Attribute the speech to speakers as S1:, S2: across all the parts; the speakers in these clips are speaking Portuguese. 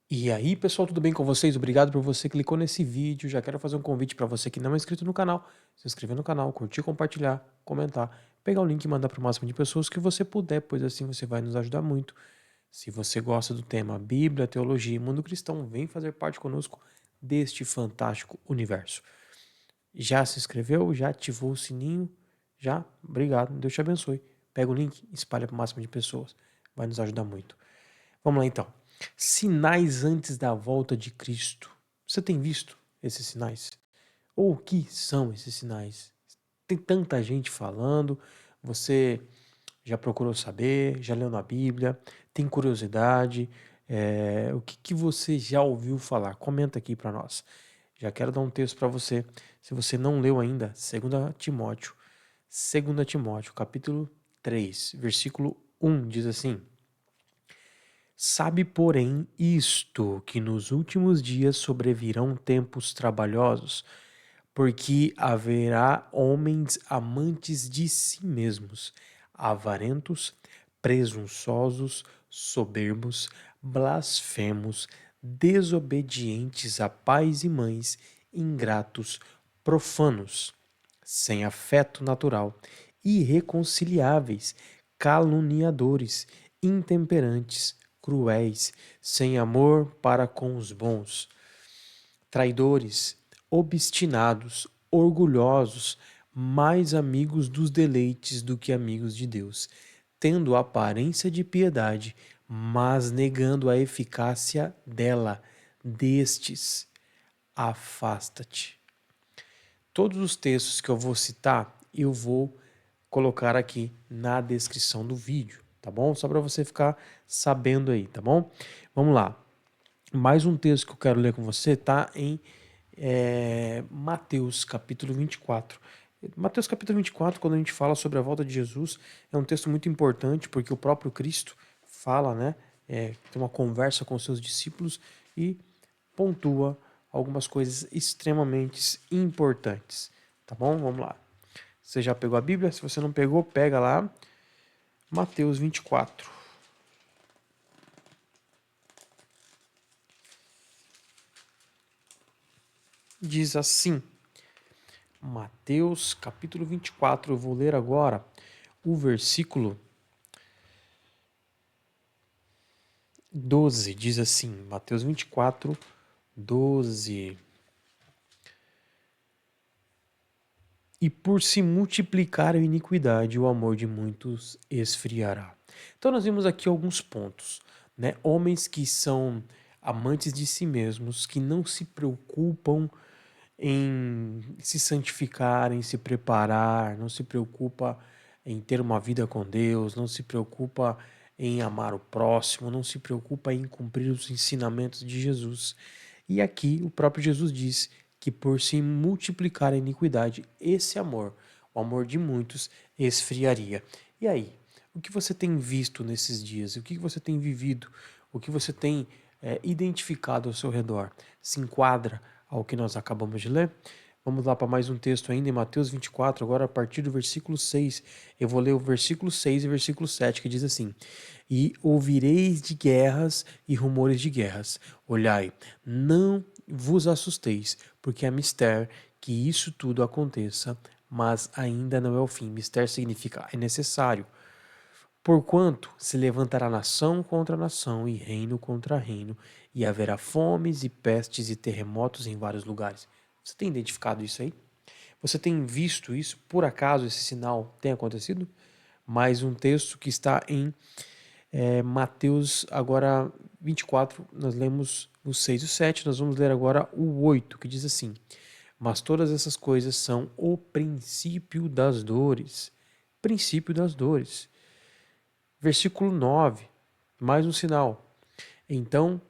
S1: E aí, pessoal, tudo bem com vocês? Obrigado por você que clicou nesse vídeo. Já quero fazer um convite para você que não é inscrito no canal, se inscrever no canal, curtir, compartilhar, comentar, pegar o link e mandar para o máximo de pessoas que você puder, pois assim você vai nos ajudar muito. Se você gosta do tema Bíblia, teologia e mundo cristão, vem fazer parte conosco deste fantástico universo. Já se inscreveu? Já ativou o sininho? Já? Obrigado, Deus te abençoe. Pega o link e espalha para o máximo de pessoas. Vai nos ajudar muito. Vamos lá então. Sinais antes da volta de Cristo. Você tem visto esses sinais? Ou o que são esses sinais? Tem tanta gente falando, você já procurou saber, já leu na Bíblia, tem curiosidade, o que você já ouviu falar? Comenta aqui para nós. Já quero dar um texto para você. Se você não leu ainda, 2 Timóteo, capítulo 3, versículo 1, diz assim: Sabe, porém, isto, que nos últimos dias sobrevirão tempos trabalhosos, porque haverá homens amantes de si mesmos, avarentos, presunçosos, soberbos, blasfemos, desobedientes a pais e mães, ingratos, profanos, sem afeto natural, irreconciliáveis, caluniadores, intemperantes, cruéis, sem amor para com os bons, traidores, obstinados, orgulhosos, mais amigos dos deleites do que amigos de Deus, tendo aparência de piedade, mas negando a eficácia dela. Destes, afasta-te. Todos os textos que eu vou citar, eu vou colocar aqui na descrição do vídeo, tá bom? Só para você ficar sabendo aí, tá bom? Vamos lá. Mais um texto que eu quero ler com você está em Mateus capítulo 24. Mateus capítulo 24, quando a gente fala sobre a volta de Jesus, é um texto muito importante porque o próprio Cristo fala, né? Tem uma conversa com seus discípulos e pontua algumas coisas extremamente importantes. Tá bom? Vamos lá. Você já pegou a Bíblia? Se você não pegou, pega lá. Mateus 24. Diz assim: Mateus capítulo 24, eu vou ler agora o versículo 12. Diz assim: Mateus 24, 12. E por se multiplicar a iniquidade, o amor de muitos esfriará. Então nós vimos aqui alguns pontos, né? Homens que são amantes de si mesmos, que não se preocupam em se santificar, em se preparar, não se preocupa em ter uma vida com Deus, não se preocupa em amar o próximo, não se preocupa em cumprir os ensinamentos de Jesus. E aqui o próprio Jesus diz que por se multiplicar a iniquidade, esse amor, o amor de muitos, esfriaria. E aí, o que você tem visto nesses dias? O que você tem vivido? O que você tem identificado ao seu redor? Se enquadra ao que nós acabamos de ler? Vamos lá para mais um texto ainda em Mateus 24, agora a partir do versículo 6. Eu vou ler o versículo 6 e o versículo 7, que diz assim: E ouvireis de guerras e rumores de guerras. Olhai, não vos assusteis, porque é mister que isso tudo aconteça, mas ainda não é o fim. Mister significa é necessário. Porquanto se levantará nação contra nação e reino contra reino, e haverá fomes e pestes e terremotos em vários lugares. Você tem identificado isso aí? Você tem visto isso? Por acaso esse sinal tem acontecido? Mais um texto que está em Mateus, agora 24, nós lemos o 6 e o 7, nós vamos ler agora o 8, que diz assim: Mas todas essas coisas são o princípio das dores. Princípio das dores. Versículo 9, mais um sinal. Então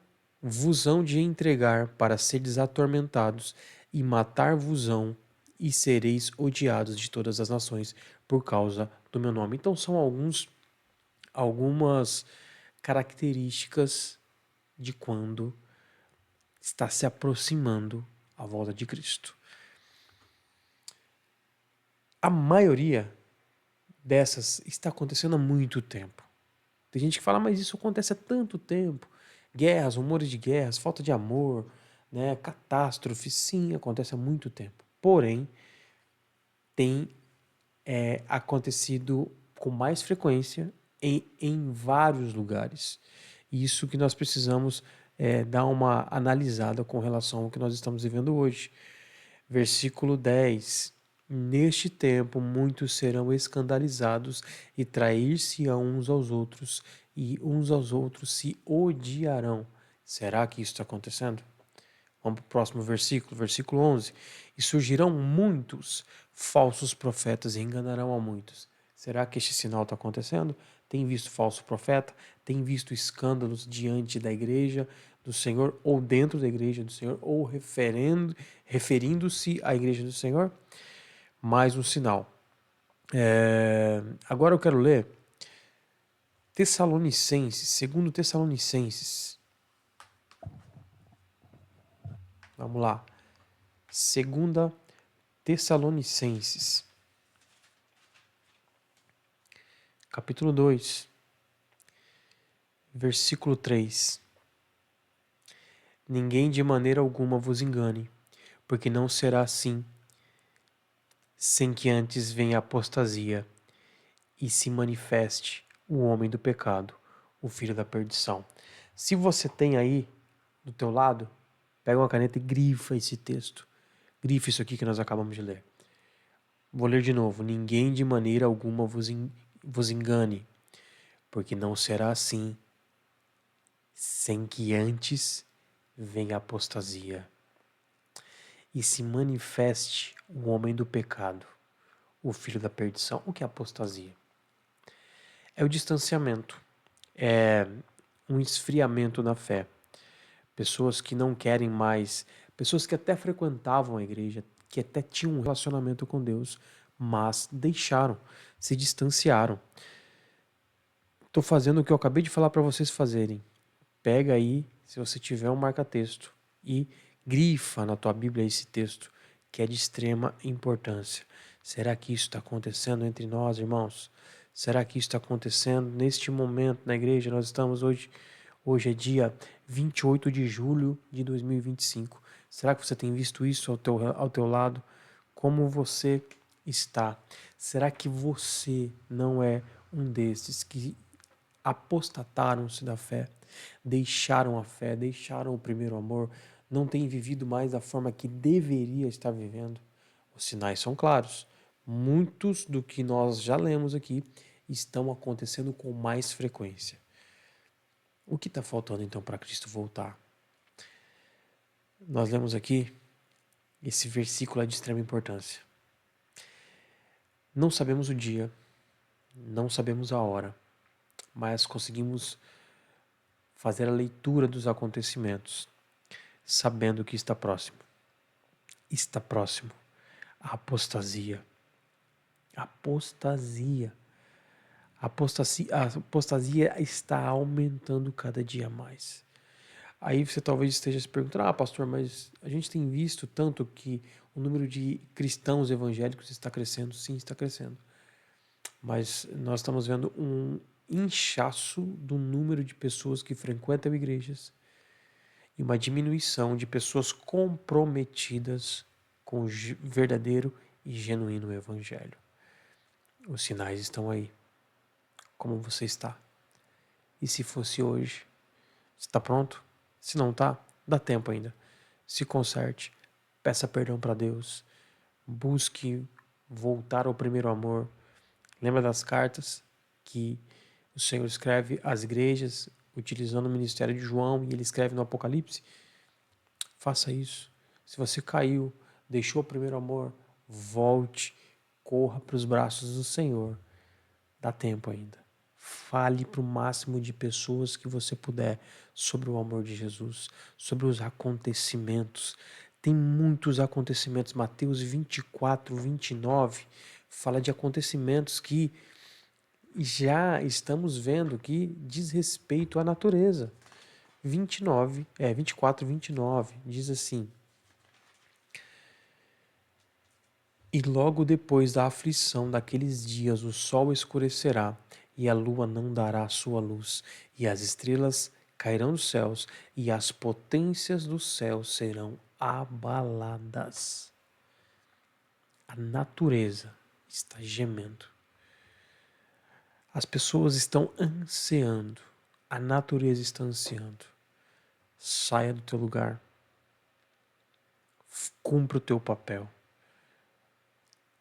S1: vos hão de entregar para seres atormentados e matar-vos-ão e sereis odiados de todas as nações por causa do meu nome. Então são algumas características de quando está se aproximando a volta de Cristo. A maioria dessas está acontecendo há muito tempo. Tem gente que fala, mas isso acontece há tanto tempo. Guerras, rumores de guerras, falta de amor, né, catástrofes, sim, acontece há muito tempo. Porém, tem acontecido com mais frequência em vários lugares. Isso que nós precisamos dar uma analisada com relação ao que nós estamos vivendo hoje. Versículo 10. Neste tempo muitos serão escandalizados e trair-se-ão uns aos outros, e uns aos outros se odiarão. Será que isso está acontecendo? Vamos para o próximo versículo, versículo 11. E surgirão muitos falsos profetas e enganarão a muitos. Será que este sinal está acontecendo? Tem visto falso profeta? Tem visto escândalos diante da igreja do Senhor, ou dentro da igreja do Senhor, ou referindo-se à igreja do Senhor? Mais um sinal. Agora eu quero ler Tessalonicenses, segundo Tessalonicenses. Vamos lá. Segunda Tessalonicenses, capítulo 2, versículo 3. Ninguém de maneira alguma vos engane, porque não será assim, sem que antes venha a apostasia e se manifeste o homem do pecado, o filho da perdição. Se você tem aí do teu lado, pega uma caneta e grifa esse texto. Grifa isso aqui que nós acabamos de ler. Vou ler de novo. Ninguém de maneira alguma vos engane, porque não será assim, sem que antes venha a apostasia e se manifeste o homem do pecado, o filho da perdição. O que é apostasia? É o distanciamento, é um esfriamento na fé. Pessoas que não querem mais, pessoas que até frequentavam a igreja, que até tinham um relacionamento com Deus, mas deixaram, se distanciaram. Estou fazendo o que eu acabei de falar para vocês fazerem. Pega aí, se você tiver um marca-texto, e grifa na tua Bíblia esse texto, que é de extrema importância. Será que isso está acontecendo entre nós, irmãos? Será que isso está acontecendo neste momento na igreja? Nós estamos hoje é dia 28 de julho de 2025. Será que você tem visto isso ao teu lado? Como você está? Será que você não é um desses que apostataram-se da fé, deixaram a fé, deixaram o primeiro amor, não têm vivido mais da forma que deveria estar vivendo? Os sinais são claros. Muitos do que nós já lemos aqui estão acontecendo com mais frequência. O que está faltando então para Cristo voltar? Nós lemos aqui, esse versículo é de extrema importância. Não sabemos o dia, não sabemos a hora, mas conseguimos fazer a leitura dos acontecimentos, sabendo que está próximo. Está próximo a apostasia. Apostasia. A apostasia está aumentando cada dia mais. Aí você talvez esteja se perguntando, pastor, mas a gente tem visto tanto que o número de cristãos evangélicos está crescendo. Sim, está crescendo. Mas nós estamos vendo um inchaço do número de pessoas que frequentam igrejas e uma diminuição de pessoas comprometidas com o verdadeiro e genuíno evangelho. Os sinais estão aí. Como você está? E se fosse hoje? Está pronto? Se não está, dá tempo ainda. Se conserte, peça perdão para Deus, busque voltar ao primeiro amor. Lembra das cartas que o Senhor escreve às igrejas, utilizando o ministério de João, e ele escreve no Apocalipse? Faça isso. Se você caiu, deixou o primeiro amor, volte, corra para os braços do Senhor. Dá tempo ainda. Fale para o máximo de pessoas que você puder sobre o amor de Jesus, sobre os acontecimentos. Tem muitos acontecimentos. Mateus 24, 29 fala de acontecimentos que já estamos vendo que diz respeito à natureza. 24, 29 diz assim: E logo depois da aflição daqueles dias o sol escurecerá, e a lua não dará sua luz, e as estrelas cairão dos céus e as potências dos céus serão abaladas. A natureza está gemendo. As pessoas estão ansiando. A natureza está ansiando. Saia do teu lugar. Cumpra o teu papel.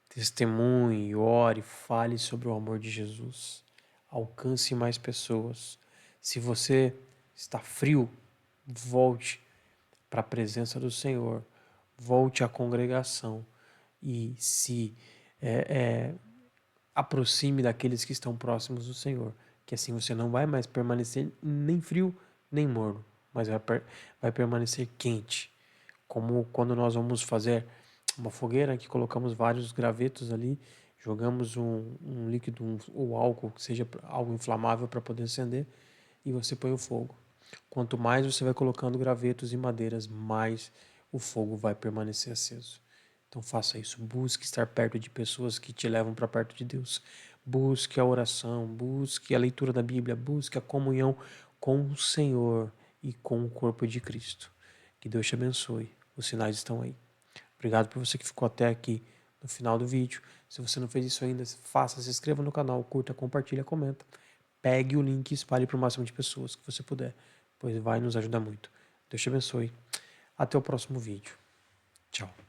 S1: Testemunhe, ore, fale sobre o amor de Jesus. Alcance mais pessoas. Se você está frio, volte para a presença do Senhor. Volte à congregação e se aproxime daqueles que estão próximos do Senhor. Que assim você não vai mais permanecer nem frio, nem morno, mas vai permanecer quente. Como quando nós vamos fazer uma fogueira que colocamos vários gravetos ali, jogamos um líquido ou álcool, que seja algo inflamável para poder acender, e você põe o fogo. Quanto mais você vai colocando gravetos e madeiras, mais o fogo vai permanecer aceso. Então faça isso. Busque estar perto de pessoas que te levam para perto de Deus. Busque a oração, busque a leitura da Bíblia, busque a comunhão com o Senhor e com o corpo de Cristo. Que Deus te abençoe. Os sinais estão aí. Obrigado por você que ficou até aqui no final do vídeo. Se você não fez isso ainda, faça, se inscreva no canal, curta, compartilha, comenta. Pegue o link e espalhe para o máximo de pessoas que você puder, pois vai nos ajudar muito. Deus te abençoe. Até o próximo vídeo. Tchau.